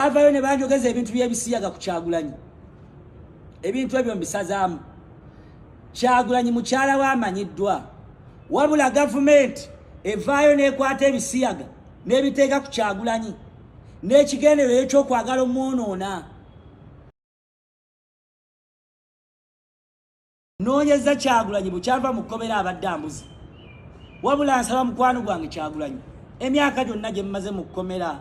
avayo ne banjogeza ebintu by'ebisiyaga ku Kyagulanyi. Ebintu ebyo mbisazaamu. Kyagulanyi mukyala w'amanyiddwa. Wabula gavumenti evaayo n'ekwata ebisiyaga n'ebiteeka ku Kyagulanyi n'ekigendero eky'okwagala omwonoona. Noonyeza Kyagulanyi bukyava mu kkomera abadde ambuzi. Wabula nsaba mukwano gwange Kyagulanyi, emyaka gyonna gye mmaze mu kkomera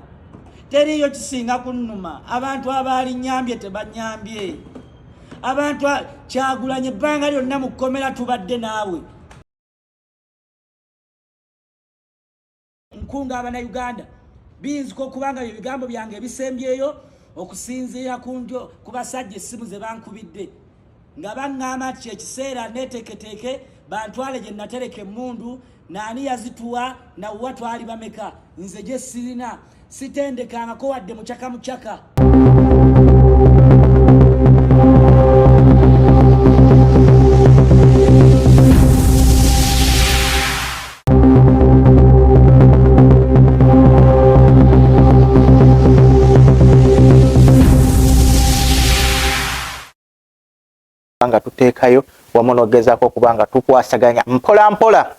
teriyo kisinga kunnuma. Abantu abaali nnyambye tebanyambye. Abantu Kyagulanyi ebbanga lyonna mu kkomera tubadde naawe. Nkunga Abannayuganda biyinzika okubanga bye bigambo byange ebisembyeyo okusinziira ku basajja essimu ze bankubidde nga baŋŋamba nti ekiseera neeteeketeeke bantwale gye natereka emmundu naani yazituwa nawuwa twali bameka. Nze gye sirina sitendekangako wadde mucaka mucaka. Nga tuteekayo wamu n'ogezaako kubanga tukwasaganya mpola mpola.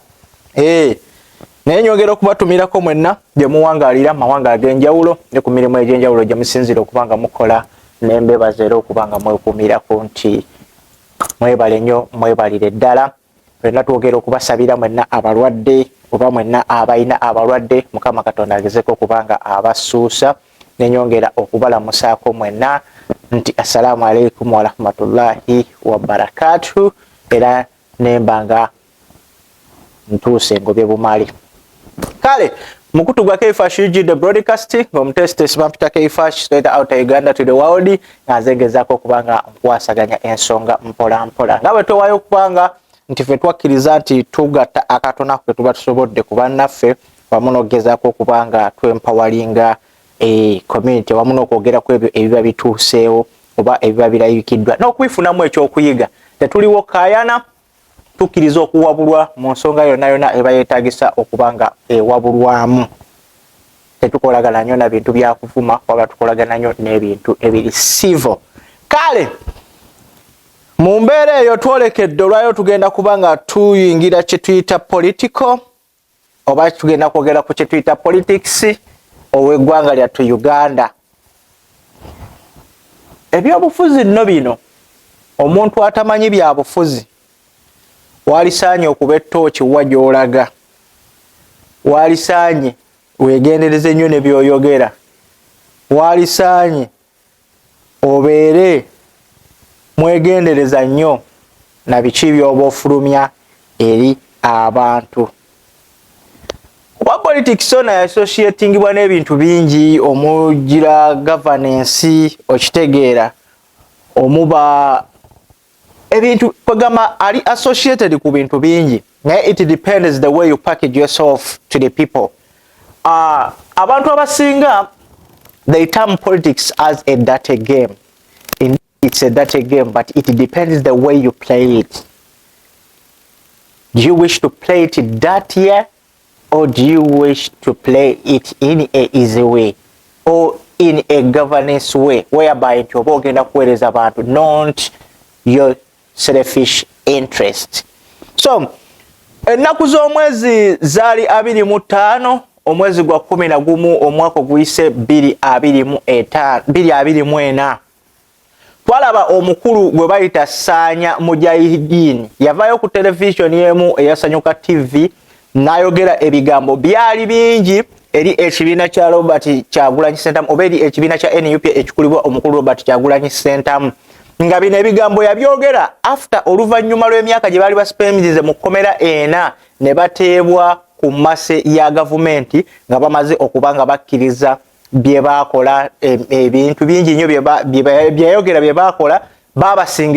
Naye nyongera okubatumirako mwenna gye muwangaalira mawanga ag'enjawulo ne ku mirimu egy'enjawulo gye musinzira okubanga mukola n'embeebaza era okubanga mwekuumirako nti mwebale nnyo mwebalire ddala. Fenna twogera okubasabira mwenna abalwadde oba mwenna abalina abalwadde Mukama Katonda agezeko okubanga abasuusa. Ne nyongera okubalamusaako mwenna nti assalamu alaikum wa rahmatullahi wa barakatuh. Era nembanga ntuuse ngobye bumali. Kale mukutu gwa Kaifash the broadcasting omuteste sibampita Kaifash straight out Uganda to the world. Nazengezaako kubanga nkwasaganya ensonga mpola mpola nga bwe towaayo kubanga nti ffe twakkiriza nti tugatta akatona ffe tuba tusobodde ku bannaffe wamu n'ogezaako okubanga twempawalinga community wamu n'okwogera ku ebyo ebiba bituuseewo oba ebiba birayikiddwa n'okwifunamu ekyokuyiga. Tetuliwo kaayana, tukkiriza okuwabulwa mu nsonga yonna yonna eba yeetaagisa okubanga ewabulwamu. Tetukolagana nnyo na bintu bya kuvuma waba tukolagana nnyo n'ebintu ebiri civil. Kale mu mbeera eyo twolekedde olwayo tugenda kubanga tuyingira kye tuyita political oba tugenda kwogera ku kye tuyita politics ow'eggwanga lyattu Uganda. Ebyobufuzi nno bino omuntu atamanyi bya bufuzi walisaanye okuba ettooki wa gy'olaga. Walisaanye weegendereze nnyo ne by'oyogera. Walisaanye obeere mwegendereza nnyo na biki by'oba ofulumya eri abantu. Kuba politics ona associatingibwa n'ebintu bingi omugira governance okitegeera omuba ebintu kwegamba ali associated ku bintu bingi. Naye it depends the way you package yourself to the people. Abantu abasinga they term politics as a dirty game. It's a dirty game, but it depends the way you play it. Do you wish to play it dirtier, or do you wish to play it in a easy way, or in a governance way, whereby nti oba ogenda kuweereza abantu, not your selfish interest. So ennaku z'omwezi zaali 25 omwezi gwa 11 omwaka oguyise 2024. Twalaba omukulu gwe bayita Sanya Mujahideen yavaayo ku television yemu eyasanyuka TV n'ayogera ebigambo byali bingi eri ekibiina kya Robert Kyagulanyi Ssentamu oba eri ekibiina kya NUP ekikulibwa omukulu Robert Kyagulanyi Ssentamu. Nga bino ebigambo yabyogera after oluvannyuma lw'emyaka gye baali baspemizize mu kkomera ena ne bateebwa ku mmase ya gavumenti nga bamaze okubanga bakkiriza bye bakola ebintu bingi nnyo byayogera bye bakola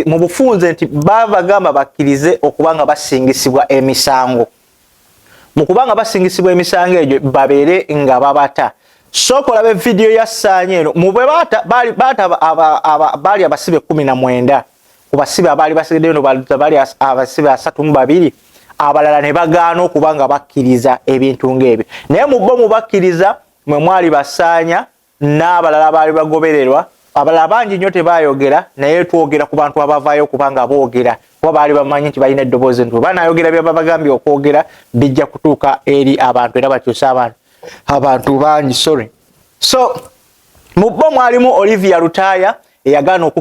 mu bufunze nti babagamba bakkirize okubanga basingisibwa emisango. Mu kubanga basingisibwa emisango egyo babeere nga babata. So kolaba video ya Sanya eno mu bwe baali abasibe 19 ku basibe abaali basigedde eno baali abasibe 32 abalala ne bagaana okubanga bakkiriza ebintu ng'ebyo. Naye mu bo mu bakkiriza mwe mwali Basanya n'abalala baali bagobererwa abalala bangi nnyo tebaayogera naye twogera ku bantu abavaayo kubanga boogera kuba baali bamanyi nti balina eddoboozi entuufu banaayogera byaba bagambye okwogera bijja kutuuka eri abantu era bakyusa abantu bangi sorry. So mu bo mwalimu Olivia Lutaya eyagaana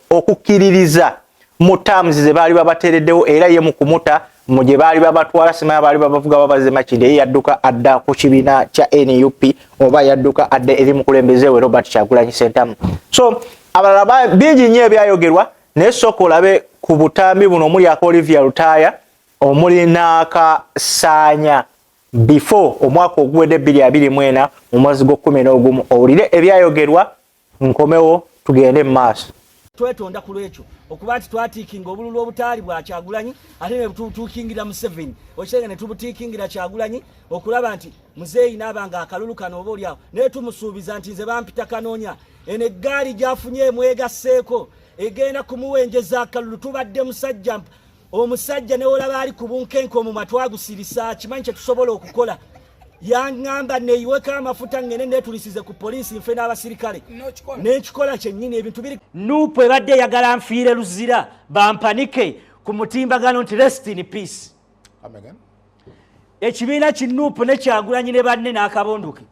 okukkiririza mu terms ze baali babateereddewo era ye mu kumuta mu gye baali babatwala simanya baali babavuga babaze Makinde ye yadduka adda ku kibiina kya NUP oba yadduka adda eri mukulembeze we Robert Kyagulanyi Ssentamu. So abalala bingi nnyo ebyayogerwa naye sooka olabe ku butambi buno omuli aka Olivia Lutaya omuli n'akasaanya before omwaka oguwedde 2024 mu mwezi gw'Okumu owulire ebyayogerwa nkomewo tugende mu maaso. Twetonda ku lwekyo okuba nti twatiikinga obululu obutaali bwa Kyagulanyi ate ne tutuukingira Museveni okirenge ne tubutiikingira Kyagulanyi okulaba nti muzeeyi n'abanga akalulu kano oba oliawo naye tumusuubiza nti nze bampita kanoonya eno eggaali gy'afunye mwegasseeko egenda kumuwenjeza akalulu tubadde musajja omusajja ne olaba ali ku bunkenke omumwa twagusirisa kimanyi kye tusobola okukola yangamba neyiweka amafuta ngene netulisize ku poliisi nfe n'abasirikale n'ekikola kyennyini ebintu biri Nuupu ebadde yagala nfiire luzira bampanike ku mutimbagano nti rest in peace. Ekibiina ki Nuupu ne Kyagulanyi ne banne n'akabonduke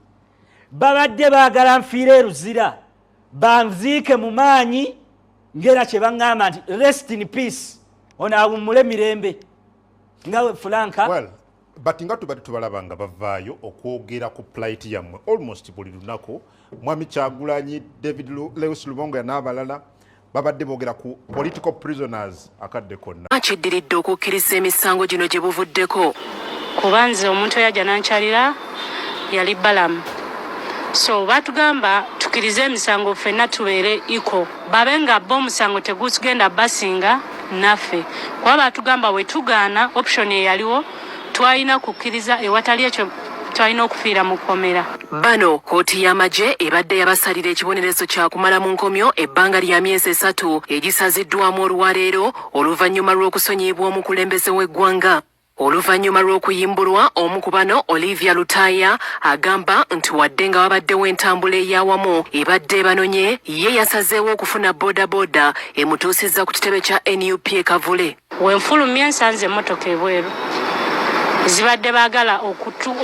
babadde baagala nfiire luzira banziike mu maanyi ngera kye baŋŋamba nti rest in peace ono awummule mirembe ngawe Franka. But nga tubadde tubalaba nga bavaayo okwogera ku plight yammwe almost buli lunaku mwami Kyagulanyi David Lewis Lubongo n'abalala babadde boogera ku political prisoners akadde konna. Akiddiridde okukkiriza emisango gino gye buvuddeko kuba nze omuntu eyajja nankyalira yali Balamu. So batugamba tukkirize emisango ffenna tubeere iko babe nga bo omusango tegugenda basinga naffe kuba batugamba we tugaana option eyaliwo twalina kukkiriza ewatali ekyo twalina okufiira mu kkomera. Bano kkooti y'amagye ebadde yabasalira ekibonerezo kya kumala mu nkomyo ebbanga lya myezi 3 egisaziddwamu olwaleero oluvannyuma lw'okusonyiyibwa omukulembeze w'eggwanga. Oluvannyuma lw'okuyimbulwa omu ku bano Olivia Lutaya agamba nti wadde nga wabaddewo entambula ey'awamu ebadde banonye ye yasazeewo okufuna bodaboda emutuusizza ku kitebe kya NUP e Kavule. Wenfulumya nsanze emmotoka ebweru zibadde baagala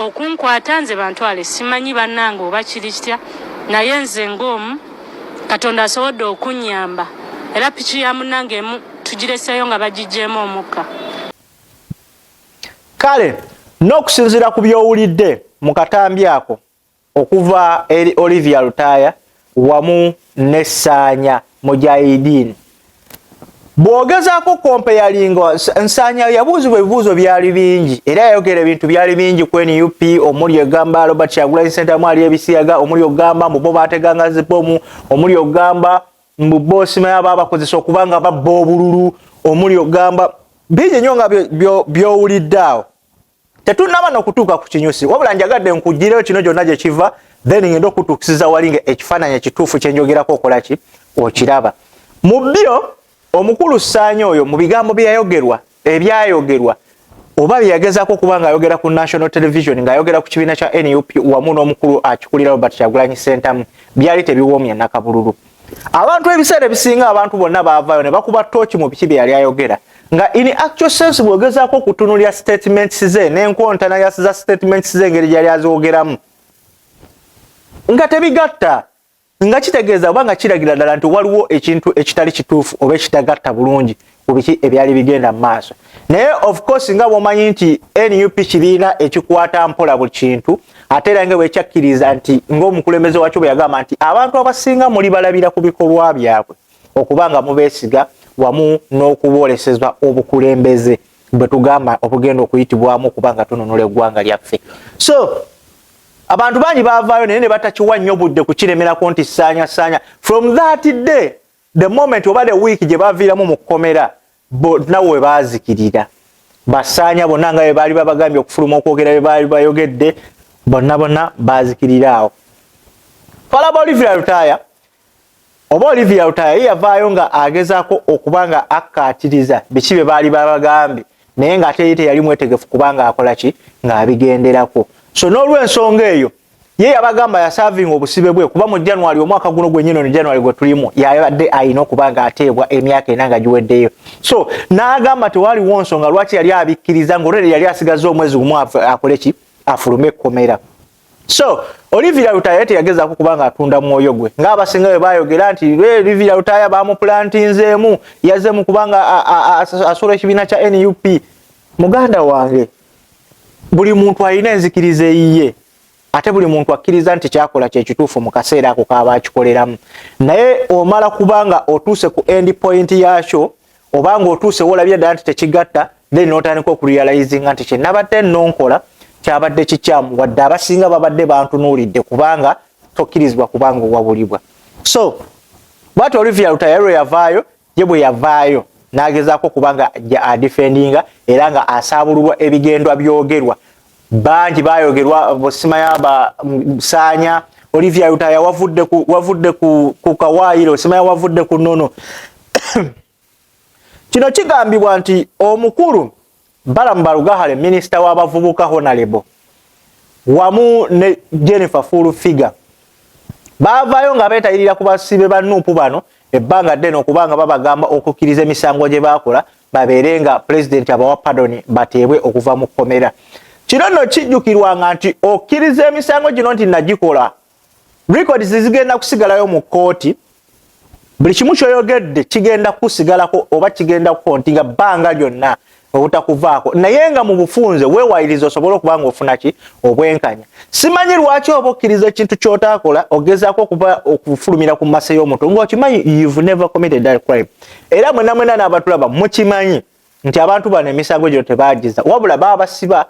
okunkwata nze bantwale simanyi bannange oba kiri kitya naye nze ng'omu Katonda asobodde okunnyamba era piki ya munnange emu tugireseeyo nga bagiggyemu omukka. Kale n'okusinziira ku by'owulidde mu katambi ako okuva eri Olivia Lutaya wamu ne Ssaanya Mujahideen bw'ogezaako kompeyalinga Nsaanya yabuuzibwa ebibuuzo byali bingi era yayogera ebintu byali bingi ku NUP omuli ogamba Robert Kyagulanyi Ssentamu ali ebisiyaga omuli ogamba mu bo baateganga zibomu omuli ogamba mu bo simanya baabakozesa okuba nga babba obululu omuli ogamba bingi nnyo nga by'owulidde awo tetunnaba n'okutuuka ku kinyusi wabula njagadde nkuggireyo kino gyonna gye kiva then ngenda okutuukisiza wali nga ekifaananyi ekituufu kye njogerako okola ki okiraba mu byo omukulu Ssaanya oyo mu bigambo ebyayogerwa oba byeyagezaako okuba ng'ayogera ku National Television ng'ayogera ku kibiina kya NUP wamu n'omukulu akikulira Robert Kyagulanyi Ssentamu byali tebiwoomya nakabululu. Abantu ebiseera ebisinga abantu bonna baavaayo ne bakuba tooki mu biki bye yali ayogera nga in actual sense bw'ogezaako okutunulya statements ze n'enkontana za statements ze engeri gyali azoogeramu nga tebigatta nga kitegeeza oba nga kiragira ddala nti waliwo ekintu ekitali kituufu oba ekitagatta bulungi ku biki ebyali bigenda mu maaso. Naye of course nga bw'omanyi nti NUP kibiina ekikwata mpola buli kintu ate era nga bwekyakkiriza nti ng'omukulembeze wakyo bwe yagamba nti abantu abasinga muli balabira ku bikolwa byabwe okuba nga mubeesiga wamu n'okuboolesezwa obukulembeze bwe tugamba obugenda okuyitibwamu okuba nga tununula eggwanga lyaffe. So abantu bangi baavaayo naye ne batakiwa nnyo budde kukiremerako nti Ssaanya from that day the moment oba the week gye baviiramu mu kkomera nawe we baazikirira Bassaanya bonna nga bwe baali babagambye okufuluma okwogera bye baali bayogedde bonna baazikirira awo. Falaba Olivia Lutaya oba Olivia Lutaya ye yavaayo nga agezaako okuba nga akkaatiriza biki bye baali babagambye naye ng'ate ye teyali mwetegefu kuba nga akola ki ng'abigenderako. So n'olw'ensonga eyo ye yabagamba ya serving obusibe bwe kuba mu January omwaka guno gwenyino ne January gwe tulimu yabadde ayina okubanga ateebwa emyaka enanga giweddeyo. So n'agamba tewali wonsonga lwaki yali abikkiriza ng'olwere yali asigaza omwezi gumu akoleki afulume ekkomera. So Olivia Lutaya yagezaako kubanga atunda mwoyo gwe ng'abasinga bwe baayogera nti Olivia Lutaya bamuplantinzeemu yazemu kubanga asola ekibiina kya NUP. Muganda wange buli muntu alina enzikiriza eyiye ate buli muntu akkiriza nti kyakola kye kituufu mu kaseera ako kaaba akikoleramu, naye omala kubanga otuuse ku end point yakyo obanga otuuse wolabye ddala nti tekigatta then n'otandika okurealizinga nti kye nabadde nonkola kyabadde kikyamu wadde abasinga babadde bantunuulidde kubanga tokkirizibwa kubanga owabulibwa. So bwati Olivia Lutaya lwe yavaayo ye bwe yavaayo n'agezaako kubanga adifendinga era nga asaabulubwa ebigendwa byogerwa bangi bayogerwa Bosimaya Sanya Olivia Lutaya wavudde ku Kawairo Bosimaya wavudde ku Nono. Kino kigambibwa nti omukulu Balamu Balugahale minisita w'abavubuka Honorable wamu ne Jennifer Fulu Figa baavaayo nga beetayirira ku basibe ba Nuupu bano ebbanga ddene okubanga babagamba okukkiriza emisango gye baakola babeere nga pulezidenti abawa pardoni bateebwe okuva mu kkomera. Kino nno kijjukirwanga nti okkiriza emisango gino nti nagikola records zigenda kusigalayo mu kkooti buli kimu kyoyogedde kigenda kusigalako oba kigenda kukontinga bbanga lyonna obutakuvaako naye nga mu bufunze weewayiriza osobola okubanga ofuna ki obwenkanya. Simanyi lwaki oba okkiriza ekintu ky'otaakola ogezaako okuba okufulumira ku masa y'omuntu ng'okimanyi you've never committed that crime era mwena mwena n'abatulaba mukimanyi nti abantu bano emisango gino tebaagiza wabula baba basiba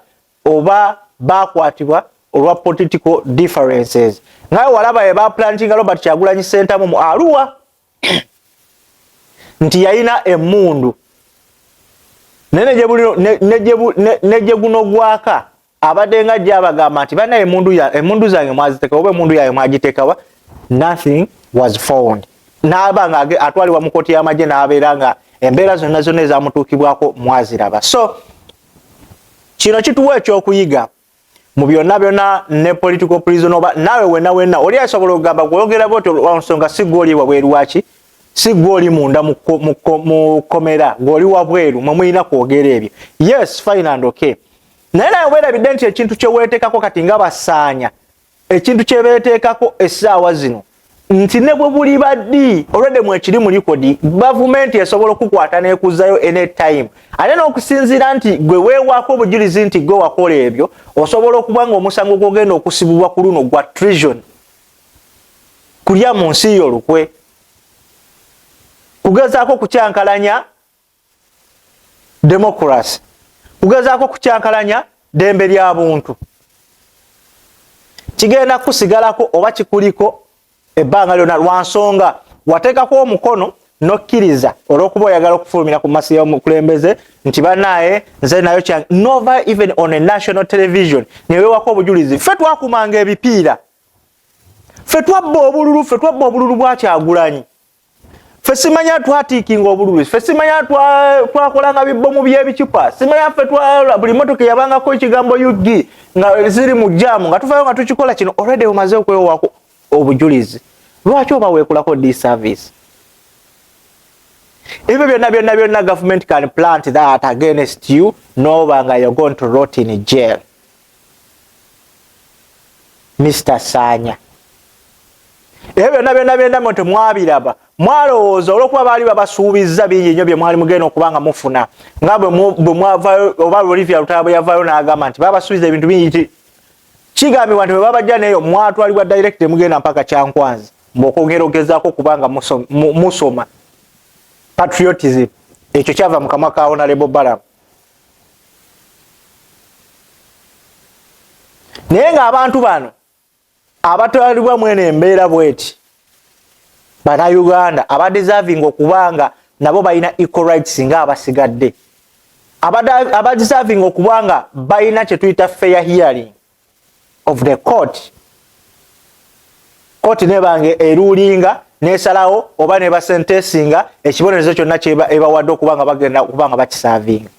oba bakwatibwa olwa political differences. Ngawe walaba ye baplantinga Robert Kyagulanyi Center mu Arua nti yayina emmundu neje guno gwaka abadde nga gyabagamba nti bana emmundu zange mwaziteka oba emmundu yayo mwagitekawa. Nothing was found. N'abanga atwalibwa mu kkooti y'amagye n'abeera nga embeera zonna zonna ezamutuukibwako mwaziraba. So kino kituwa ekyokuyiga mu byonna byonna ne political prison oba naawe wenna oli asobola okugamba gweyogera bwoti olwansonga si gw'oli wabweru waki si gw'oli munda mu kkomera ng'oli wabweru mwe mulina kwogera ebyo. Yes, fine and okay. Naye naye weerabidde nti ekintu kye weeteekako kati nga basaanya ekintu kye beeteekako essaawa zino nti ne bwe buli baddi olwedde mwekiri mu likodi gavumenti esobola okukwata n'ekuzzayo anytime ate n'okusinziira nti gwe weewaako obujulizi nti gwe wakola ebyo osobola okuba nga omusango gw'ogenda okusibibwa ku luno gwa treason kulya mu nsi y'olukwe kugezaako kukyankalanya democracy kugezaako kukyankalanya ddembe lya buntu kigenda kusigalako oba kikuliko ebbanga lyonna lwansonga wateekako omukono nokkiriza olw'okuba oyagala okufulumira ku masi y'omukulembeze nti bannaye nze nayo kyange nova even on a national television neweewako obujulizi ffe twakumanga ebipiira ffe twabba obululu bwa Kyagulanyi ffe simanya twatiikinga obululu ffe simanya twakolanga bibbomu by'ebicupa simanya ffe buli motoka yabangako ekigambo UG nga ziri mu jaamu nga tuvayo nga tukikola kino already omaze okwewako obujulizi lwaki oba weekulako disservice. Ebyo byonna government can plant that against you noba nga you're going to rot in jail. Mr. Sanya ebyo byonna monte mwabiraba mwalowooza olw'okuba baali babasuubizza bingi nnyo bye mwali mugenda okubanga mufuna nga bwe mwavaayo oba Olivia Lutaya bwe yavaayo n'agamba nti babasuubiza ebintu bingi nti kigambibwa nti bwe babajja neeyo mwatwalibwa direct mugenda mpaka Kyankwanzi mbw'okwongera ogezaako kubanga musoma patriotism ekyo kyava mu kamwa ka Honorable Balamu. Naye ng'abantu bano abatwalibwa mwene embeera bweti Bannayuganda abadeserving okubanga nabo balina equal rights nga abasigadde abadeserving okubanga balina kye tuyita fair hearing of the court nebange erulinga nesalawo oba ne basentesinga ekibonerezo kyonna ebawadde okubanga bagenda okubanga bakisavinga.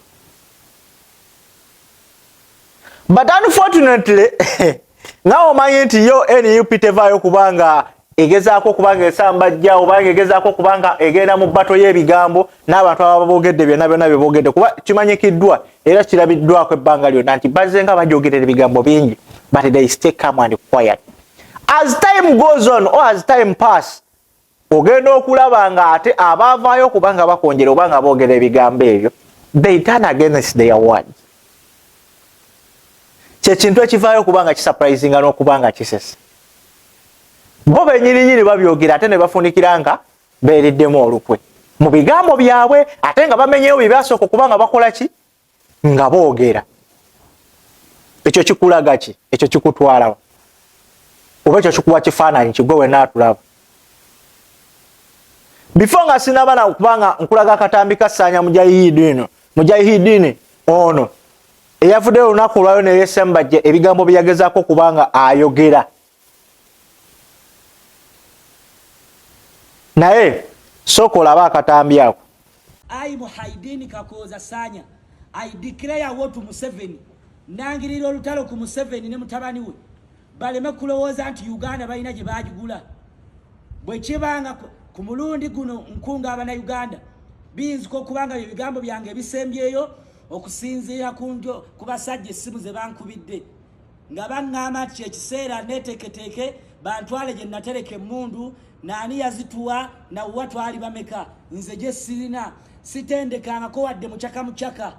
But unfortunately Ngawo omanyi nti yo NUP tevaayo kubanga egezaako kubanga esamba jja obanga egezaako kubanga egenda mu bato y'ebigambo n'abantu ababoogedde byonna byonna bye boogedde kuba kimanyikiddwa era kirabiddwako ebbanga lyonna nti bazze nga bajoogerera ebigambo bingi but they stay calm and quiet. As time goes on or as time pass ogenda okulaba nga ate abaavaayo kubanga bakonjera obanga boogera ebigambo ebyo they turn against their words. Kyekintu ekivaayo kubanga kisurprisinga n'okubanga kisese. Bo benyirinyiri babyogera ate ne bafunikira nga beeriddemu olukwe mu bigambo byabwe ate nga bamenyeyo bye byasooka kubanga bakola ki nga boogera. Ekyo kikulaga ki? Ekyo kikutwalawa oba ekyo kikuwa kifaananyi kigwe wenna atulaba. Before nga sinabana kubanga nkulaga akatambi kasaanya mujahidini ono eyavudde olunaku olwayo ne yeesembajje ebigambo bye yagezaako kubanga ayogera. Naye sooka olaba akatambi ako. I Muhaidini Kakoza Sanya, I declare war to Museveni. Nangirira olutalo ku Museveni ne mutabani we. Baleme kulowooza nti Uganda balina gye baagigula. Bwe kibanga ku mulundi guno nkunga abana Uganda binziko kubanga ebigambo byange ebisembyeyo okusinziira ku basajja essimu ze bankubidde nga baŋŋamba nti ekiseera neeteeketeeke bantwale gye natereka emmundu naani yazituwa nawuwa twali bameka nze gye sirina sitendekangako wadde mucaka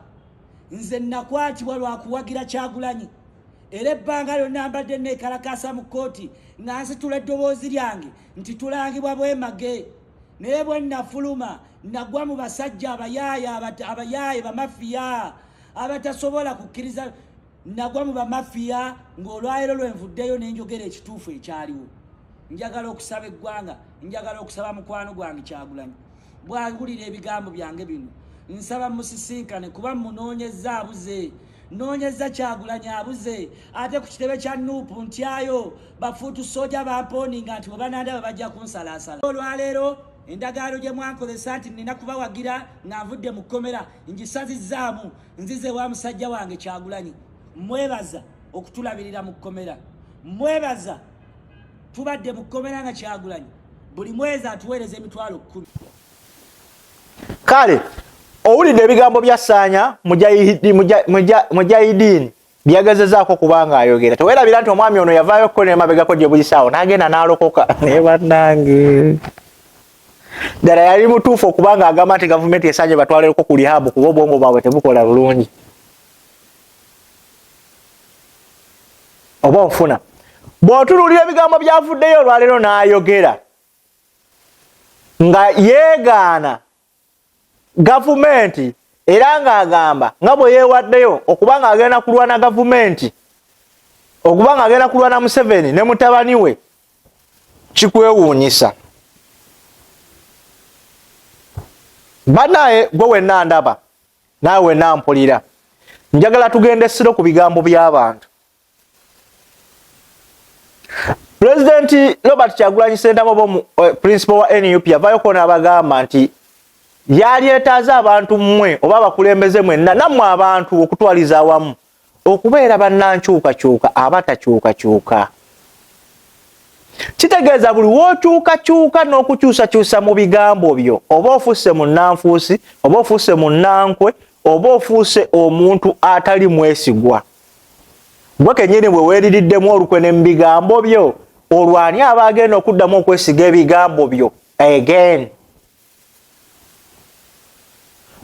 nze nakwatibwa lwakuwagira Kyagulanyi era ebbanga lyonna mbadde neekalakaasa mu kkooti nga nsitula eddoboozi lyange nti tulangibwa bwemage naye bwe nnafuluma nagwa mu basajja abayaaye bamafiya abatasobola kukkiriza nagwa mu bamafiya ng'olwaliro lwenvuddeyo nenjogera ekituufu ekyaliwo. Njagala okusaba eggwanga, njagala okusaba mukwano gwange Kyagulanyi bw'awulira ebigambo byange bino nsaba musisinkane kuba munoonyezza abuze noonyezza Kyagulanyi abuze ate ku kitebe kya Nuupu ntyayo bafuutu soja bamponinga nti bwe banandaba bajja kunsalaasala. Olwaleero endagaano gye mwankozesa nti nina kubawagira nga nvudde mu kkomera ngisazizzaamu nzize wa musajja wange Kyagulanyi. Mwebaza okutulabirira mu kkomera, mwebaza tubadde mu kkomera nga Kyagulanyi buli mwezi atuweereza emitwalo 10. Kale owulidde ebigambo bya Sanya Mujahideen byagezezaako kubanga ayogera. Teweerabira nti omwami ono yavaayo ko n'emabegako gye buyisaawo n'agenda n'alokoka naye bannange ddala yali mutuufu okubanga agamba nti gavumenti esaanye batwalereko ku lihabu kuba obwongo bwabwe tebukola bulungi. Oba nfuna bw'otunuulira ebigambo byavuddeyo olwaleero n'ayogera nga yeegaana gavumenti era ng'agamba nga bwe yeewaddeyo okuba ng'agenda kulwana gavumenti okuba ng'agenda kulwana Museveni ne mutabani we kikwewuunyisa. Bannaye gwe wenna ndaba naawe wenna mpulira njagala tugende essiro ku bigambo by'abantu. President Robert Kyagulanyi Ssentamu principal wa NUP yavaayo ko n'abagamba nti yalyetaaza abantu mmwe oba abakulembeze mwenna nammwe abantu okutwaliza awamu okubeera bannankyukakyuka abatakyukakyuka. Kitegeeza buli w'okyukakyuka n'okukyusakyusa mu bigambo byo oba ofuuse munnanfuusi oba ofuuse munnankwe oba ofuuse omuntu atali mwesigwa. Gwe kennyini bwe weeririddemu olukwe ne mu bigambo byo olwani aba agenda okuddamu okwesiga ebigambo byo again.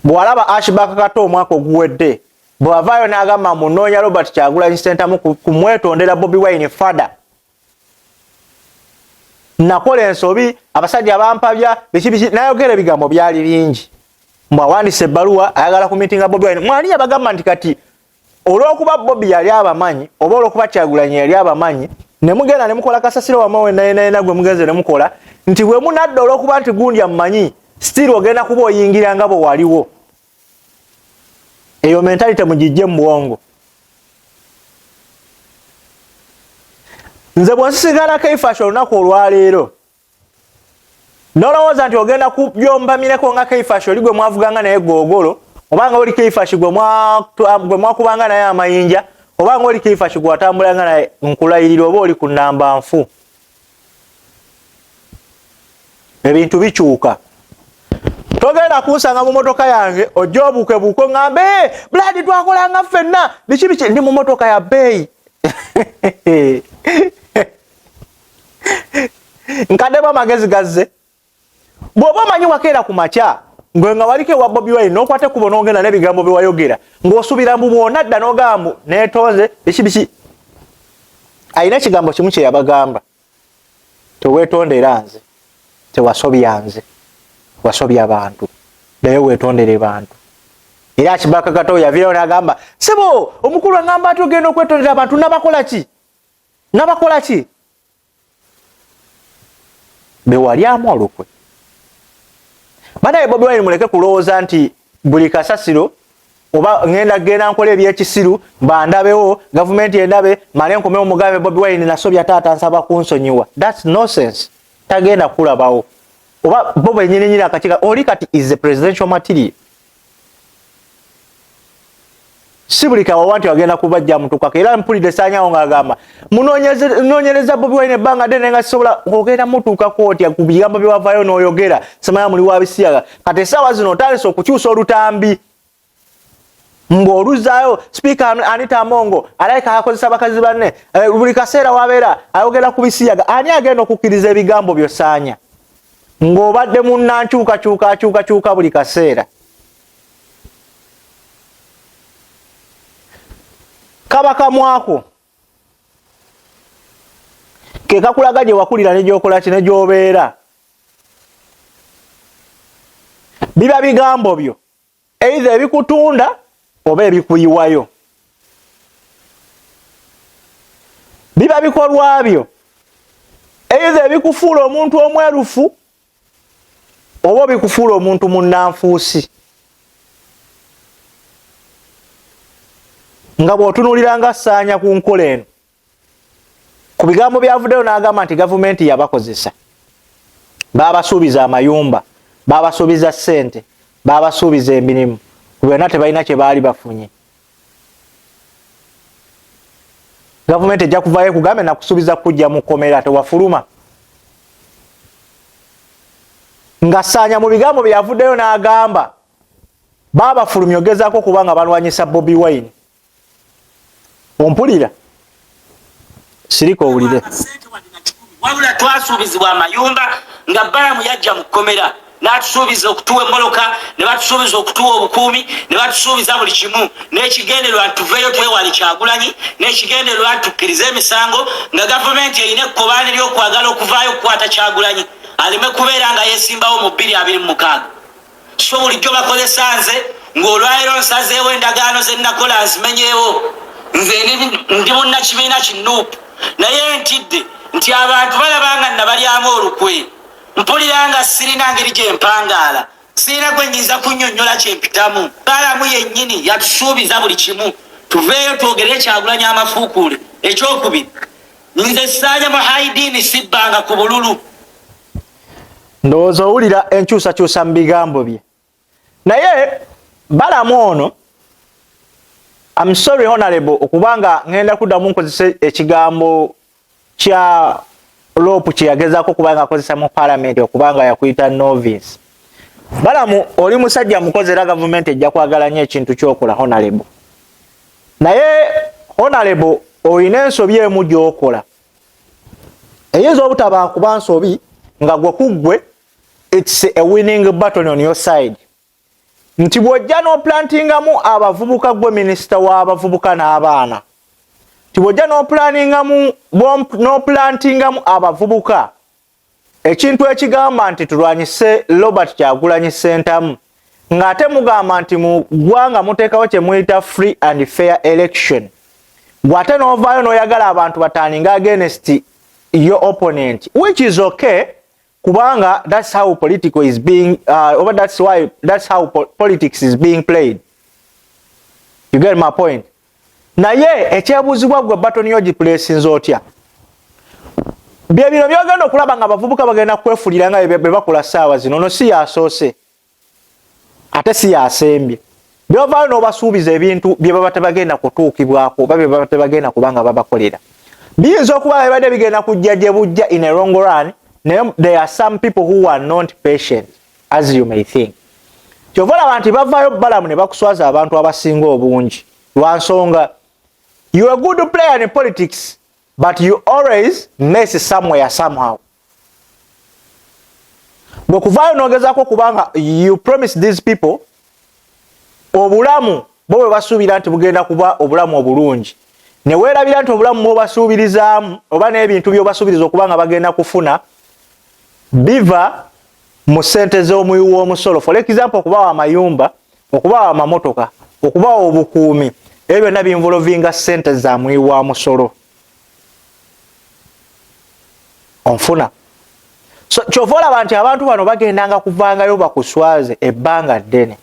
Bw'alaba Ashback Kato omwaka oguwedde bw'avaayo n'agamba munoonya Robert Kyagulanyi Ssentamu kumwetondera Bobi Wine fada. Nakola ensobi abasajja bampabya biki nayogera ebigambo byali bingi. Mwawandise ebbaluwa ayagala ku meetinga Bobi Wine. Mwani yabagamba nti kati olw'okuba Bobi yali abamanyi oba olw'okuba Kyagulanyi yali abamanyi ne mugenda ne mukola kasasiro wamawe naye gwe mugenze ne mukola nti bwe munadda olw'okuba nti gundi amumanyi still ogenda kuba oyingira nga bwe waliwo. Eyo mentality mugijje mu bwongo. Nze bw'onsisigala Kaifash olunaku olwaleero nolowooza nti ogenda kuyombamireko nga Kaifash oli gwe mwavuganga naye googolo obanga oli Kaifash gwe mwakubanga naye amayinja oba ng'oli Kirifa Kigwa atambulanga naye nkulayirira oba oli ku nnamba nfu. Ebintu bikyuka. Togenda kunsanga mu motoka yange ojja obuukebuuke ng'ambe Brad twakolanga ffenna biki ndi mu motoka ya bbeeyi. Nkaddemu amagezi gazze. Bw'oba omanyi wakeera ku makya ngwe nga waliko ewa Bobi Wine n'okwate kubo n'ogenda n'ebigambo bye wayogera ng'osubira mu bwonna dda n'ogamba neetonze biki alina ekigambo kimu kye yabagamba, teweetondera nze, tewasobya nze, wasobya abantu naye weetondere bantu. Era Kibaka Kato yaviirawo n'agamba sebo omukulu agamba ati ogenda okwetondera abantu nabakola ki bewalyamu olukwe. Banaye Bobi Wine muleke kulowooza nti buli kasasiro oba ngenda nkola ebyekisiru bandabewo gavumenti endabe male nkomewo omugambe Bobi Wine nasobya taata nsaba kunsonyiwa. That's nonsense. Tagenda kulabawo. Oba Bobi Wine akakiika oli kati is the presidential material. Sibulika wawanti wagenda kubajja mutukaka era mpulidde Sanyawo ng'agamba munoonyereza Bobi Wine ebbanga ddene nga sisobola ogenda mutuuka kootya ku bigambo bye wavaayo n'oyogera samaya muli wa bisiyaga kati essaawa zino otandise okukyusa olutambi ng'oluzaayo Speaker Anita Amongo alayika akozesa bakazi banne buli kaseera wabeera ayogera ku bisiyaga ani agenda okukkiriza ebigambo byo Sanya ng'obadde munnankyukakyuka buli kaseera. Kabaka mwako ke kakulaga gye wakulira ne gy'okola ki ne gy'obeera biba bigambo byo either ebikutunda oba ebikuyiwayo, biba bikolwa byo either ebikufuula omuntu omwerufu oba bikufuula omuntu munnanfuusi. Nga bw'otunuuliranga Sanya ku nkola eno ku bigambo byavuddeyo n'agamba nti gavumenti yabakozesa, baabasuubiza amayumba, baabasuubiza ssente, baabasuubiza emirimu, ku byonna tebalina kye baali bafunye. Gavumenti ejja kuvaayo kugambe nakusuubiza kujja mu kkomera tewafuluma. Nga Sanya mu bigambo byavuddeyo n'agamba baabafulumya ogezaako kuba nga balwanyisa Bobi Wine. Ompulira siriko owulire wabula twasuubizibwa amayumba nga Balamu yajja mu kkomera n'atusuubiza okutuwa emmoloka ne batusuubiza okutuwa obukuumi ne batusuubiza buli kimu n'ekigendererwa ntuveeyo twewale Kyagulanyi n'ekigendererwa ntukkirize emisango nga gavumenti erina ekkobaane ly'okwagala okuvaayo okukwata Kyagulanyi aleme kubeera nga yeesimbawo mu 2026. So bulijjo bakozesa nze ng'olwaliro nsazeewo endagaano ze nnakola nzimenyeewo nze ndi munnakibiina kinuupu naye ntidde nti abantu balabanga nabalyamu olukwe mpulira nga sirina ngeri gye mpangaala sirina gwe nnyinza kunnyonnyola kyempitamu. Balamu yennyini yatusuubiza buli kimu tuveeyo twogere Kyagulanyi amafuukuule. Ekyokubiri nze Sanya Muhaidiini sibbanga ku bululu. Ndowooza owulira enkyusakyusa mu bigambo bye naye Balamu ono I'm sorry honorable okubanga ngenda kuddamu nkozesa ekigambo kya Lopu kye yagezaako kubanga akozesa mu parliament okubanga yakuyita novice. Balamu oli musajja mukozi era gavumenti ejja kwagala nnyo ekintu ky'okola honorable. Naye honorable olina ensobi emu gy'okola eyinza obutaba kuba nsobi nga gwe kuggwe it's a winning battle on your side. Nti bw'ojja n'oplantingamu abavubuka gwe minisita w'abavubuka n'abaana, nti bw'ojja n'oplantingamu abavubuka ekintu ekigamba nti tulwanyise Robert Kyagulanyi Ssentamu ng'ate mugamba nti mu ggwanga muteekawo kye muyita free and fair election, gw'ate n'ovaayo n'oyagala abantu bataaninga against your opponent, which is okay kubanga that's how political is being that's how politics is being played. You get my point? Naye ekyebuuzibwa gwe batoni yo giplacinze otya? Bye bino byogenda okulaba nga abavubuka bagenda kwefulira nga be bakola ssaawa zino. Ono si yasoose ate si yasembye. byovaayo n'obasuubiza ebintu bye baba tebagenda kutuukibwako oba bye baba tebagenda kubanga babakolera. Biyinza okuba bibadde bigenda kujja gye bujja in a long run, naye there are some people who are not patient as you may think. Kyova olaba nti bavaayo Balamu ne bakuswaza abantu abasinga obungi lwa nsonga you are a good player in politics but you always mess somewhere somehow. Bwekuvaayo n'ogezaako kubanga you promise these people obulamu bo bwe basuubira nti bugenda kuba obulamu obulungi, ne weerabira nti obulamu bw'obasuubirizaamu oba n'ebintu by'obasuubiriza okubanga bagenda kufuna biva mu ssente z'omuwi w'omusolo. For example, okubawa amayumba, okubawa amamotoka, okubawa obukuumi, ebyo byonna binvolovinga ssente za muwi wa musolo. Onfuna. So kyova olaba nti abantu bano bagendanga kuvangayo bakuswaze ebbanga ddene.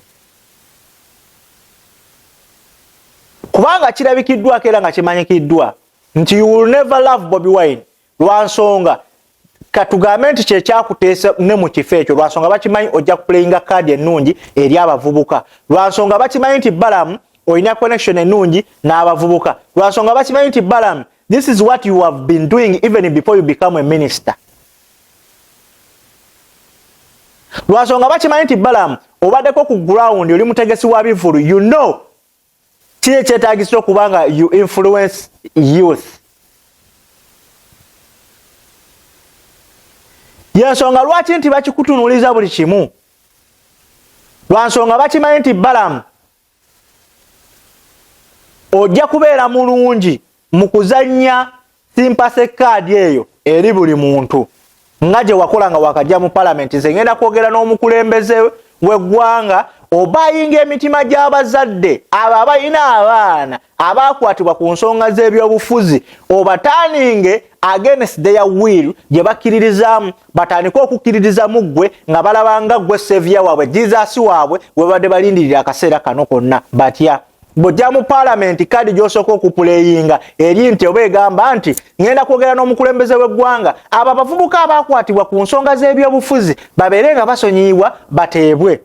Kubanga kirabikiddwako era nga kimanyikiddwa nti you will never love Bobi Wine lwa nsonga katugambe nti kyekyakuteesa ne mu kifo ekyo lwa nsonga bakimanyi ojja kuplayinga kaadi ennungi eri abavubuka, lwa nsonga bakimanyi nti Balamu olina connection ennungi n'abavubuka, lwa nsonga bakimanyi nti Balamu this is what you have been doing even before you become a minister. Lwa nsonga bakimanyi nti Balamu obaddeko ku ground oli mutegesi wa bivulu, you know kiki ekyetaagisa okubanga you influence youth. Yensonga lwaki nti bakikutunuuliza buli kimu, lwa nsonga bakimanyi nti Balamu ojja kubeera mulungi mu kuzannya sympathy card eyo eri buli muntu nga gye wakola nga wakajja mu palamenti. Nze ngenda kwogera n'omukulembeze w'eggwanga obayinga emitima gy'abazadde abo abalina abaana abaakwatibwa ku nsonga z'ebyobufuzi obataaninge against their will gye bakkiririzaamu, batandike okukkiririza mu ggwe nga balabanga ggwe sevya waabwe Jesus waabwe we badde balindirira akaseera kano konna batya. Bw'ojja mu palamenti kadi gy'osooka okupuleyinga eri nti oba egamba nti ngenda kwogera n'omukulembeze w'eggwanga abo abavubuka abaakwatibwa ku nsonga z'ebyobufuzi babeere nga basonyiibwa bateebwe.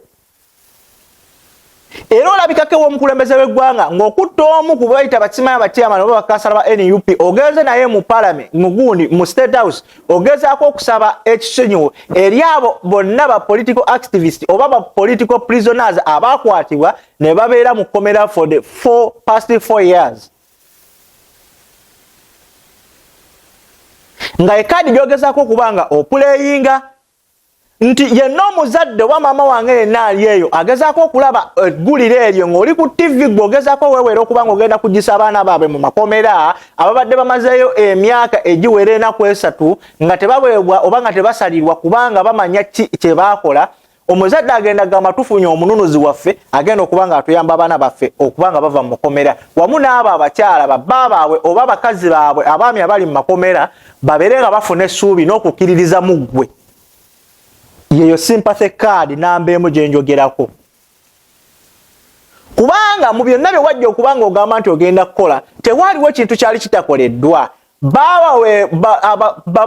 Era olabikako ew'omukulembeze w'eggwanga ng'okutta omu ku bayita bakimanyi batyamana oba bakansala ba NUP ogenze naye mu palamenti mugundi mu State House ogezaako okusaba ekisonyiwo eri abo bonna ba political activists oba ba political prisoners abaakwatibwa ne babeera mu kkomera for the past 4 years. Nga ekadi gy'ogezaako okubanga opuleyinga nti yenna omuzadde wa maama wange yenna ali eyo agezaako okulaba eggulire eryo ng'oli ku TV gw'ogezaako weewera okubanga ogenda kugisa abaana baabwe mu makomera ababadde bamazeeyo emyaka egiwera enaku 3 nga tebaweebwa oba nga tebasalirwa kubanga bamanya kye baakola. Omuzadde agenda gamba tufunye omununuzi waffe agenda okubanga atuyamba abaana baffe okubanga bava mu makomera wamu n'abo abakyala babba baabwe oba bakazi baabwe abaami abali mu makomera babeere nga bafuna essuubi n'okukkiririza mu ggwe. Yeyo sympathy card namba emu gye njogerako. Kubanga mu byonna bye wajja okubanga ogamba nti ogenda kukola tewaaliwo kintu kyali kitakoleddwa.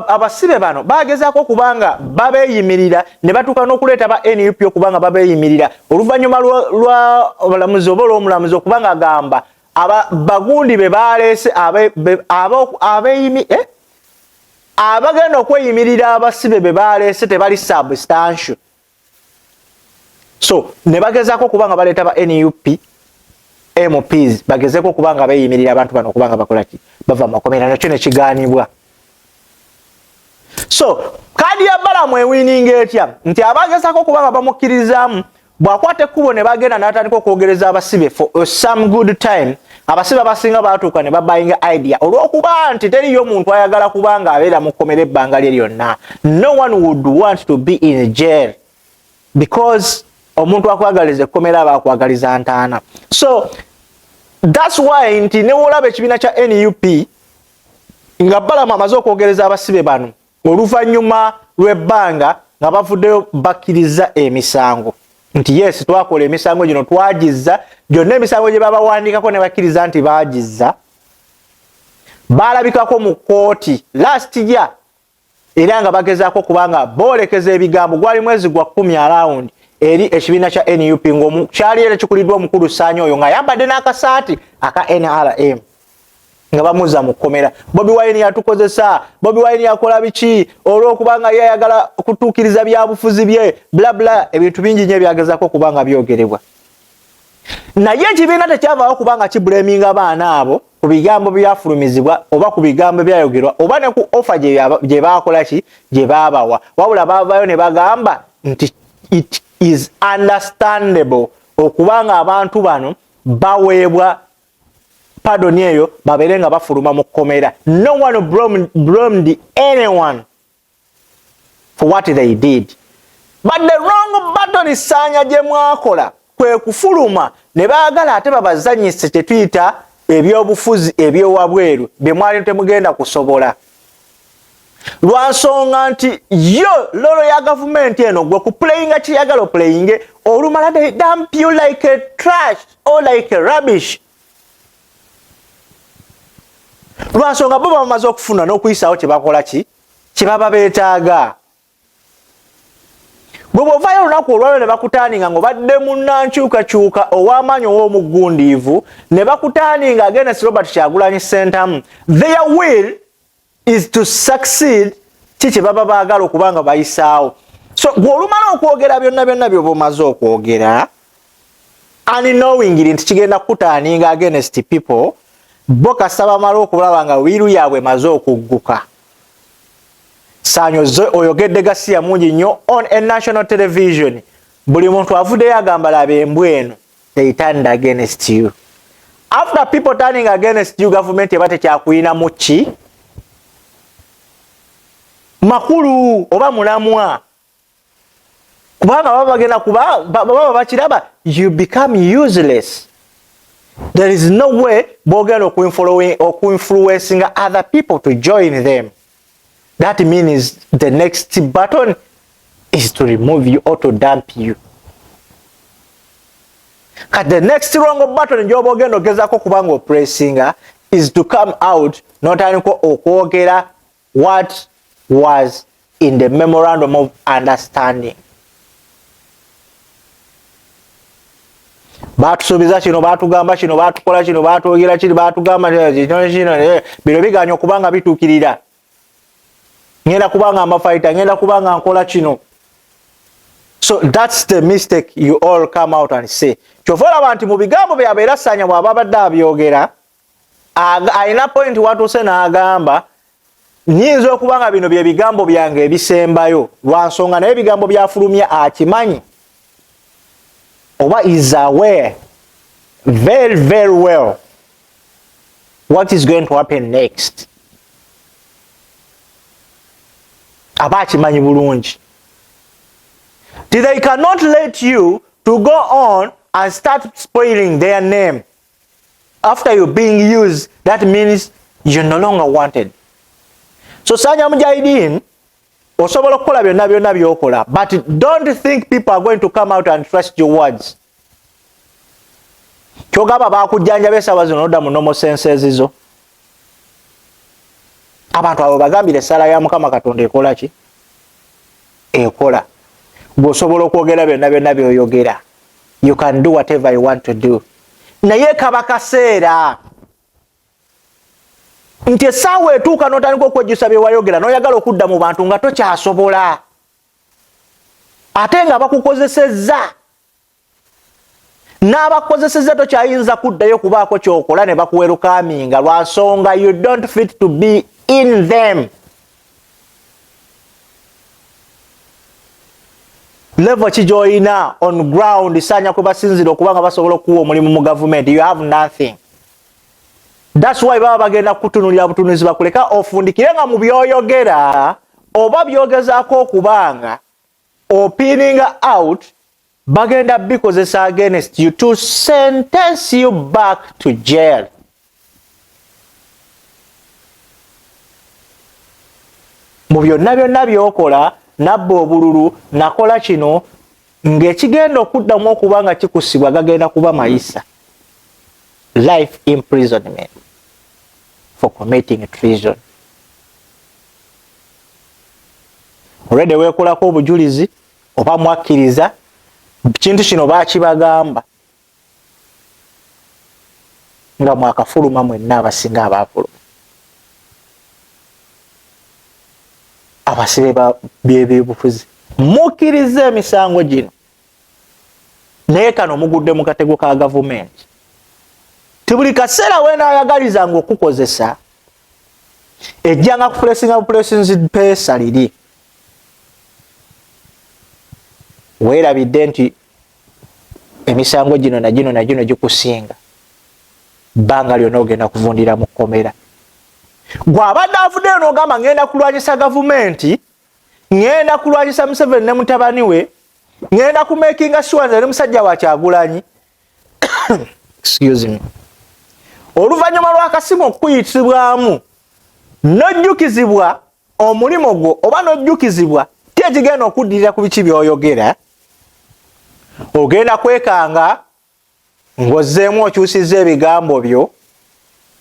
Abasibe bano bagezaako kubanga babeeyimirira ne batuuka n'okuleeta ba NUP okubanga babeeyimirira oluvannyuma lwa obulamuzi oba olw'omulamuzi okubanga agamba bagundi be baleese abagenda okweyimirira abasibe be baleese tebali substantial. So ne bagezaako kubanga baleeta ba NUP MPs bagezeeko kubanga beeyimirira abantu bano kubanga bakola ki bava mu makomera nakyo ne kigaanibwa. So kadi ya Balamu ewininga etya nti abagezaako kubanga bamukkirizaamu bw'akwata ekkubo ne bagenda n'atandika okwogereza abasibe for some good time. Abasibe abasinga baatuuka ne babayinga idea olw'okuba nti teriyo omuntu ayagala kubanga abeera mu kkomera ebbanga lye lyonna. No one would want to be in jail because omuntu akwagaliza ekkomera aba akwagaliza ntaana. So that's why nti ne olaba ekibiina kya NUP nga Balamu amaze okwogereza abasibe bano oluvannyuma lw'ebbanga nga bavuddeyo bakkiriza emisango nti yes twakola emisango gino twagizza gyonna emisango gye babawandiikako ne bakkiriza nti baagizza baalabikako mu kkooti last year era nga bagezaako kubanga boolekeza ebigambo gwali mwezi gwa 10 around eri ekibiina kya NUP ng'omukyali era kikuliddwa omukulu Ssaanya oyo ng'ayambadde n'akasaati aka NRM nga bamuza mu kkomera. Bobi Wine yatukozesa, Bobi Wine yakola biki olw'okubanga yayagala kutuukiriza byabufuzi bye bla bla, ebintu bingi nnyo byagezako kubanga byogerebwa. Naye ekibiina tekyavaawo kubanga kibulaminga abaana abo ku bigambo byafulumizibwa oba ku bigambo byayogerwa oba ne ku offer gye baakola ki gye baabawa, wabula baavaayo ne bagamba nti it is understandable okubanga abantu bano baweebwa pardon eyo babeere nga bafuluma mu kkomera. No one blamed anyone for what they did, but the wrong button Ssaanya gye mwakola kwe kufuluma ne baagala ate babazanyise kye tuyita ebyobufuzi ebyowabweru bye mwali temugenda kusobola, lwansonga nti yo lolo ya gavumenti eno gwe kuplayinga kiyagala oplayinge olumala they dump you like a trash or like a rubbish. Lwansonga bo bamaze okufuna n'okuyisaawo kye bakola ki kye baba beetaaga. Bwe bw'ovaayo olunaku olwalwo ne bakutaaninga ng'obadde munnankyukakyuka ow'amaanyi ow'omuggundiivu ne bakutaaninga against Robert Kyagulanyi Ssentamu, their will is to succeed kiki baba baagala okubanga bayisaawo. So bw'olumala okwogera byonna byonna by'oba omaze okwogera unknowingly nti kigenda kukutaaninga against people, bo kasita bamala okulaba nga wiiru yaabwe emaze okugguka. Ssaanya oyogedde gasiya mungi nnyo on a national television. Buli muntu avuddeyo agamba laba embwa eno, they turned against you. After people turning against you, government eba tekyakuyina mu ki makulu oba mulamwa, kubanga baba bagenda baba bakiraba you become useless. There is no way bogenda okuinfluencing other people to join them. That means the next button is to remove you or to dump you. The next wrong button gyoba ogenda ogezako kubanga oppressinga is to come out notandika okwogera what was in the memorandum of understanding. Batusuubiza kino, batugamba kino, batukola kino, batwogera kiri, batugamba kino, bino biganya okubanga bituukirira. Ngenda kubanga amafaita, ngenda kubanga nkola kino. So that's the mistake you all come out and say. Kyova olaba nti mu bigambo byabwe era Ssaanya bw'aba abadde abyogera alina point watuuse n'agamba nnyinza okubanga bino bye bigambo byange ebisembayo lwansonga naye ebigambo byafulumya akimanyi oba is aware very very well what is going to happen next. Aba akimanyi bulungi. They cannot let you to go on and start spoiling their name. After you're being used, that means you're no longer wanted. So Ssaanya Mujahideen, osobola okukola byonna byonna byokola, but don't think people are going to come out and trust your words. Kyogamba bakujjanja beesaba zino odda mu normal senses zo. Abantu abo bagambire essala ya Mukama Katonda ekola ki? Ekola. Bw'osobola okwogera byonna byonna by'oyogera. You can do whatever you want to do. Naye kaba kaseera nti essaawa etuuka n'otandika okwejjusa bye wayogera n'oyagala okudda mu bantu nga tokyasobola. Ate nga bakukozesezza. N'abakukozesezza tokyayinza kuddayo kubaako ky'okola ne bakuwerukaminga lwansonga you don't fit to be in them. Level ki gy'olina on ground Ssaanya kwe basinzira okubanga basobola okuwa omulimu mu government, you have nothing. That's why baba bagenda kutunulira butunuzi bakuleka ofundikire nga mu byoyogera oba byogezaako okubanga opening out bagenda bikozesa against you to sentence you back to jail. Mu byonna byonna byokola nabba obululu nakola kino ng'ekigenda okuddamu okubanga kikusibwa gagenda kuba mayisa. Life imprisonment for committing treason. Already weekolako obujulizi oba mwakkiriza kintu kino bakibagamba nga mwakafuluma mwenna abasinga abafuluma abasibe byebyobufuzi mukkiriza emisango gino naye kano mugudde mu katego ka gavumenti tibuli kaseera weenayagaliza nga okukozesa ejjanga kupulesinga bupulesinzi peesa liri weerabidde nti emisango gino na gino gikusinga bbanga lyonna ogenda kuvundira mu kkomera gw'abadde avuddeyo n'ogamba ngenda kulwanyisa gavumenti ngenda kulwanyisa Museveni ne mutabani we ngenda kumakinga sure nze ne musajja wa Kyagulanyi excuse me oluvannyuma lw'akasimu okuyitibwamu n'ojjukizibwa omulimo gwo oba n'ojjukizibwa tekigenda okuddirira ku biki by'oyogera ogenda kwekanga ng'ozzeemu okyusizza ebigambo byo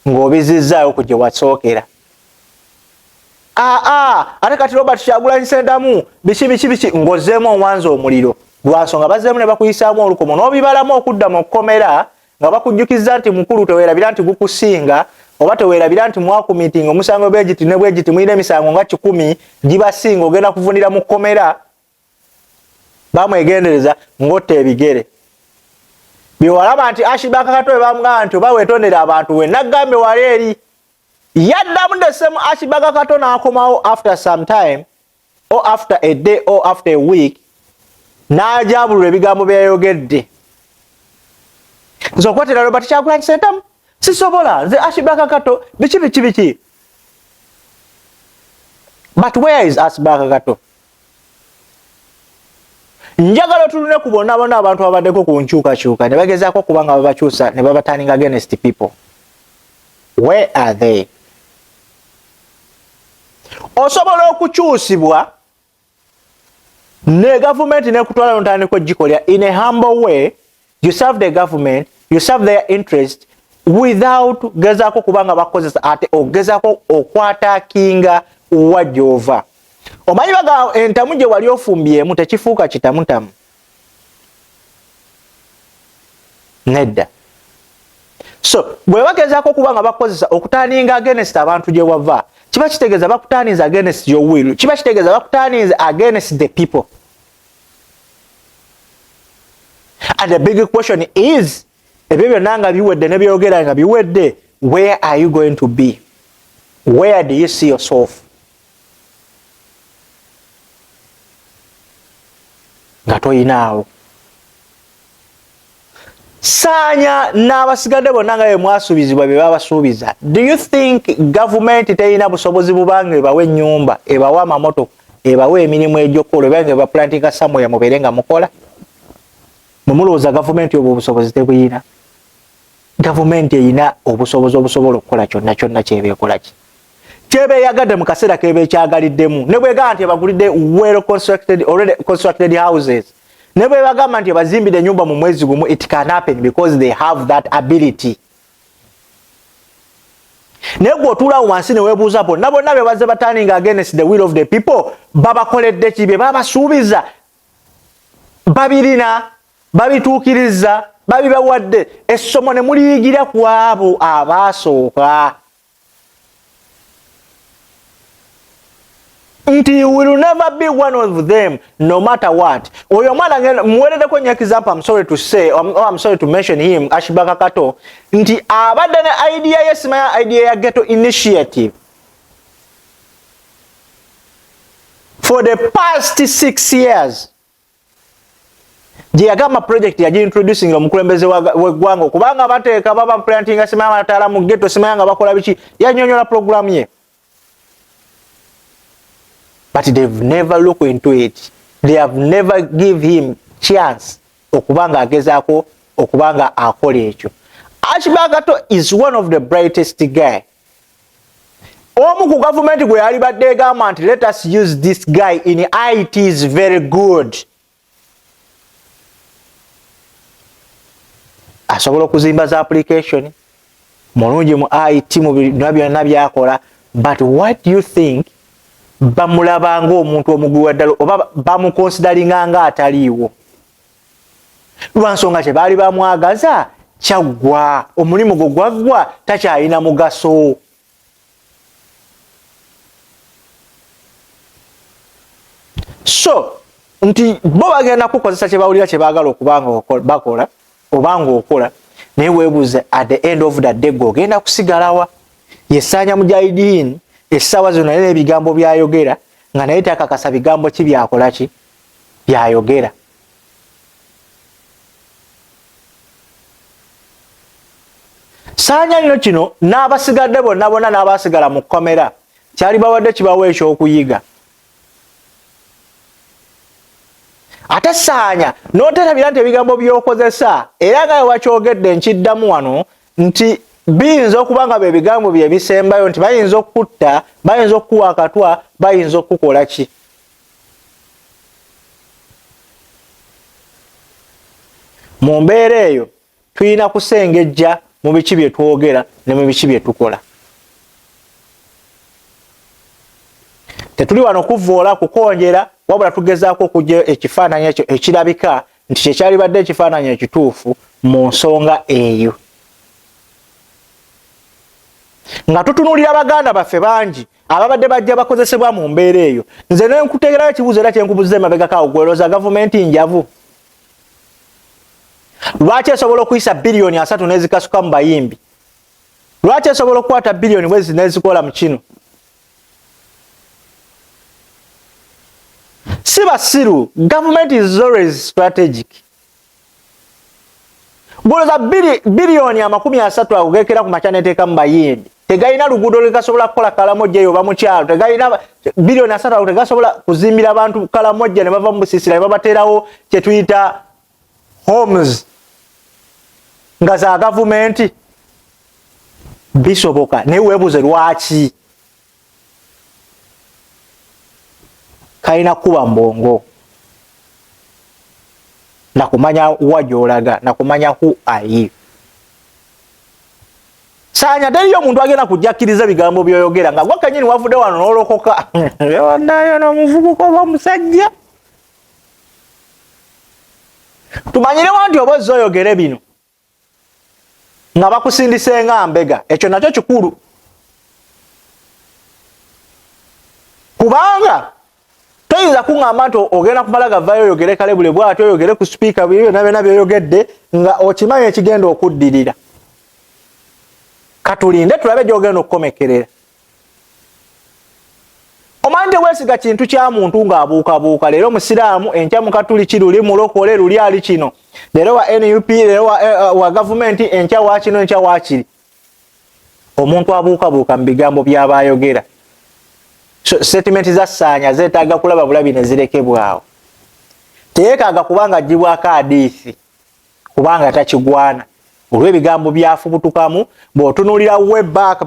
ng'obizizzaayo ku gye wasookera ate kati Robert Kyagulanyi Ssentamu biki ng'ozzeemu omwanza omuliro lwa nsonga bazzeemu ne bakuyisaamu olukomo n'obibalamu okudda mu kkomera nga bakujjukiza nti mukulu teweerabira nti gukusinga oba teweerabira nti mwakumitinga omusango bwegiti ne bwegiti muyina emisango nga 10 gibasinga ogenda kuvundira mu kkomera bamwegendereza ng'otta ebigere biwalaba nti Ashibaka Kato bamugamba nti oba weetondera abantu we naggambe wali eri yaddamu the same Ashibaka Kato n'akomawo after some time or after a day or after a week n'ajabulula ebigambo byayogedde nze okwatera Robert Kyagulanyi Ssentamu sisobola nze Ashibaka Kato biki but where is Ashibaka Kato njagala tulune ku bonna abantu abaddeko ku nkyukakyuka ne bagezaako kubanga babakyusa ne babaturning against people. Where are they? Osobola okukyusibwa ne government ne kutwala ntandiko gikolya in a humble way. You serve the government, you serve their interest without gezaako kubanga bakozesa ate ogezaako okwata kinga wajova. Omanyi baga entamu gye wali ofumbyemu tekifuuka kitamutamu. Nedda. So, bwe bagezaako kubanga bakozesa okutaaninga against abantu gye wava, kiba kitegeeza bakutaaninza against your will, kiba kitegeeza bakutaaninza against the people. And the big question is, ebyo byonna nga biwedde ne byogera nga biwedde, where are you going to be? Where do you see yourself? Nga toyinaawo. Saanya n'abasigadde bonna nga bwe mwasuubizibwa bye babasuubiza. Do you think government terina busobozi bubange ebawa ennyumba, ebawa amamotoka, ebawa emirimu egy'okkola, ebange baplantinga somewhere mubeere nga mukola? Mulowooza government obwo obusobozi tebuyina? Government eyina obusobozi obusobola okukola kyonna kyeba ekola ki? Kyeba eyagadde mu kaseera keba ekyagaliddemu. Ne bwegamba nti ebagulidde well constructed, already constructed houses. Ne bwe bagamba nti bazimbide ennyumba mu mwezi gumu, it can happen because they have that ability. Ne gwe otuulawo wansi ne weebuuza bonna be bazze bataaninga against the will of the people, babakoledde ki bye babasuubiza? Babirina, babituukiriza, babibawadde. Essomo ne muliyigira ku abo abaasooka. You will never be one of them, no matter what. Oyo mwana ngenda muweredeko nya example, I'm sorry to say, I'm sorry to mention him, Ashibaka Kato. Nti abadde ne idea yesimaya idea ya Ghetto Initiative. For the past 6 years. Jiyagama project ya introducing omukulembeze w'eggwanga kubanga bateeka baba planting asimaya matala mu ghetto simaya nga bakola biki yanyonyola program ye. But they've never looked into it. They have never give him chance okubanga agezaako okubanga akola ekyo. Ashibaka Kato is one of the brightest guy. Omu ku government gwe yali badde egamba nti let us use this guy in IT is very good. Asobola okuzimba za application mulungi mu IT mu byonna byakola, but what do you think bamulabanga omuntu omugwi waddala oba bamukonsideringa nga ataliiwo? lwansonga kye baali bamwagaza kyaggwa, omulimu gwe gwaggwa, takyalina mugaso. So nti bo bagenda kukozesa kye bawulira kye baagala okubanga bakola obanga okola, naye weebuuze at the end of the day gogenda kusigalawa. Yessaanya Mujahideen essaawa zino naye n'ebigambo byayogera nga naye takakasa bigambo ki byakola ki byayogera. Saanya nno kino n'abasigadde bonna bonna n'abasigala mu kkomera kyali bawadde kibawa ekyokuyiga. Ate Saanya n'oterabira nti ebigambo by'okozesa era nga wakyogedde nkiddamu wano nti biyinza okuba nga bye bigambo bye bisembayo, nti bayinza okutta, bayinza okukuwa akatwa, bayinza okukola ki. Mu mbeera eyo tulina kusengejja mu biki bye twogera ne mu biki bye tukola. Tetuli wano kuvoola kukonjera, wabula tugezaako okujja ekifaananyi ekyo ekirabika nti kyekyali badde ekifaananyi ekituufu mu nsonga eyo. Nga tutunuulira baganda baffe bangi ababadde bajja bakozesebwa mu mbeera eyo. Nze ne nkuteekerayo ekibuuzo era kyenkubuuza emabegakaawo, gwelooza gavumenti njavu? Lwaki esobola okuyisa biliyoni 3 n'ezikasuka mu bayimbi? Lwaki esobola okukwata biliyoni bwezi n'ezikola mu kino? Si basiru, government is always strategic. Gwelooza biliyoni 30 agugekera ku makya neteeka mu bayimbi, tegayina luguudo lwegasobola kukola Kalamojja eyo oba mu kyalo, tegayina biliyoni 3 tegasobola kuzimbira abantu Kalamojja ne bava mu busiisira ne babateerawo kye tuyita homes nga za gavumenti. Bisoboka, naye weebuuze lwaki? Kalina kuba mbongo na kumanya wa gy'olaga na kumanya who are you. Saanya teriyo omuntu agenda kujjakkiriza bigambo byoyogera nga gwe kennyini wavudde wano n'olokoka wannayo n'omuvubuka oba omusajja. Tumanyirewo nti oba ozze oyogere bino nga bakusindise nga mbega, ekyo nakyo kikulu. Kubanga toyinza kuŋŋamba nti ogenda kumala gavayo oyogere kalebule bw'ati oyogere ku sipiika byonna byonna byoyogedde nga okimanyi ekigenda okuddirira. Katulinde tulabe gy'ogenda okukomekerera. Omanyi teweesiga kintu kya muntu ng'abuukabuuka. Leero musiraamu, enkya mukatuliki, luli mulokole, luli ali kino. Leero wa NUP, leero wa gavumenti, enkya wa kino, enkya wa kiri. Omuntu abuukabuuka mu bigambo by'abayogera. Settlement za Saanya zeetaaga kulaba bulabi ne zirekebwawo. Teyeekaaga kubanga aggyibwako hadiisi kubanga takigwana. Olw'ebigambo byafubutukamu bw'otunuulira webback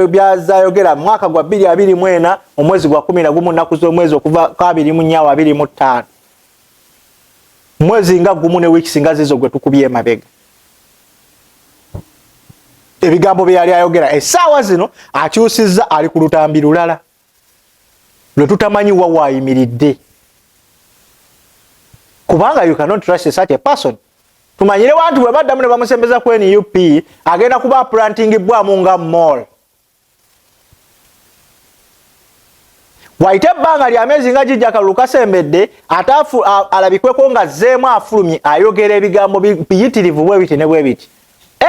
byazayogera mu mwaka gwa 2024 omwezi gwa 11 nnaku z'omwezi okuva 24-25. Mwezi nga gumu ne wiiki nga zizo gwe tukubye emabega. Ebigambo bye yali ayogera essaawa zino akyusizza, ali ku lutambi lulala lwe tutamanyi wa waayimiridde. Kubanga you cannot trust such a person. Tumanyire wantu bwe baddamu ne bamusembeza ku NUP agenda kuba plantingibwamu nga mall. Waite ebbanga lya myezi nga gijja Kalulu kasembedde ate alabikweko nga zzeemu afulumye ayogera ebigambo biyitirivu bwe biti ne bwe biti.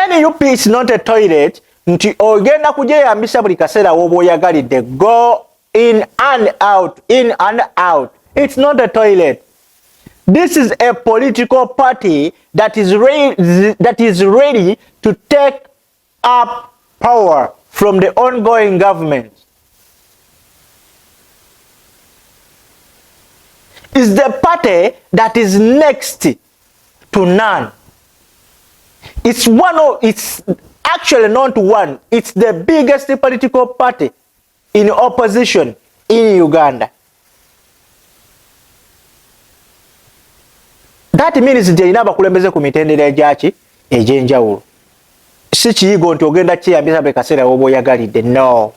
NUP is not a toilet nti ogenda kugyeyambisa buli kaseera w'oba oyagalidde. Go in and out, in and out. It's not a toilet. This is a political party that is ready to take up power from the ongoing government. It's the party that is next to none. It's actually not one. It's the biggest political party in opposition in Uganda. That means nti erina abakulembeze ku mitendera egyaki egy'enjawulo. Si kiyigo nti ogenda kyeyambisa buli kaseera w'oba oyagalidde. No.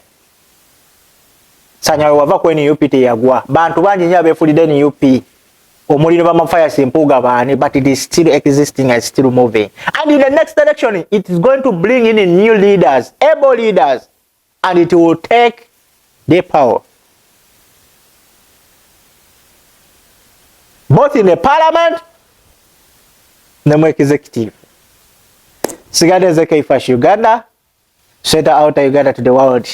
Saanya we wava ku NUP teyagwa. Bantu bangi nnyo abeefulidde NUP. omuliro bamafaya simpuga baani, but it is still existing and still moving. And in the next election, it is going to bring in new leaders, able leaders, and it will take the power. Both in the parliament and the executive. Sigade ze Kaifash Uganda, set out Uganda to the world.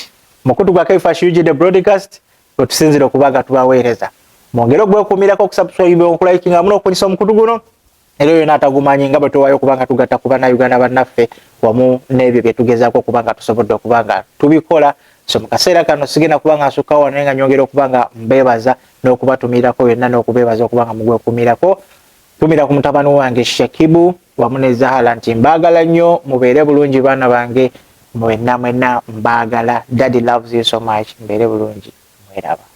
Mukutu gwa Kaifash UG the broadcast, tusinzira okubaga tubaweereza. Mwongera okubeekumirako okusubscribe okulikinga muno okunyisa omukutu guno. Era yonna atagumanyi nga bwe tuwaayo okubanga tugatta ku bannayuganda bannaffe wamu n'ebyo bye tugezaako okubanga tusobodde okubanga tubikola. So mu kaseera kano sigenda kubanga nsukkawo naye nga nyongera okubanga mbeebaza n'okubatumirako yonna n'okubeebaza okubanga mugwekumirako. Tumira ku mutabani wange Shakibu wamu ne Zahara nti mbaagala nnyo, mubeere bulungi baana bange, mwenna mwenna mbaagala. Daddy loves you so much. Mbeere bulungi, mweraba.